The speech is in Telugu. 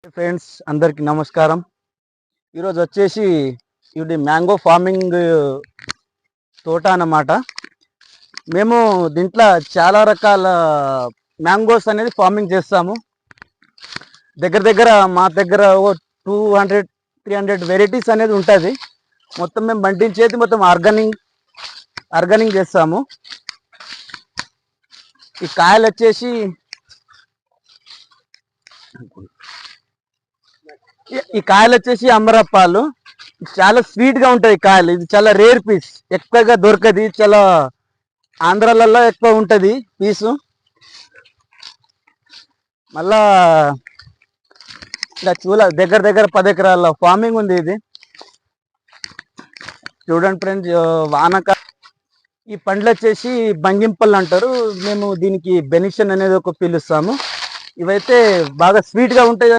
ఫ్రెండ్స్ అందరికి నమస్కారం. ఈరోజు వచ్చేసి ఇది మ్యాంగో ఫార్మింగ్ తోట అన్నమాట. మేము దీంట్లో చాలా రకాల మ్యాంగోస్ అనేది ఫార్మింగ్ చేస్తాము. దగ్గర దగ్గర మా దగ్గర 200-300 వెరైటీస్ అనేది ఉంటుంది. మొత్తం మేము పండించేది మొత్తం ఆర్గానిక్ చేస్తాము. ఈ కాయలు వచ్చేసి అమరప్పాలు. చాలా స్వీట్ గా ఉంటాయి కాయలు. ఇది చాలా రేర్ పీస్, ఎక్కువగా దొరకది. చాలా ఆంధ్రాలలో ఎక్కువ ఉంటది పీసు. మళ్ళా ఇలా దగ్గర దగ్గర 10 ఎకరాల ఫార్మింగ్ ఉంది. ఇది చూడండి ఫ్రెండ్స్, ఈ పండ్లు వచ్చేసి బంగింపళ్ళు అంటారు. మేము దీనికి బెనిషన్ అనేది ఒక పిలుస్తాము. ఇవైతే బాగా స్వీట్ గా ఉంటాయి.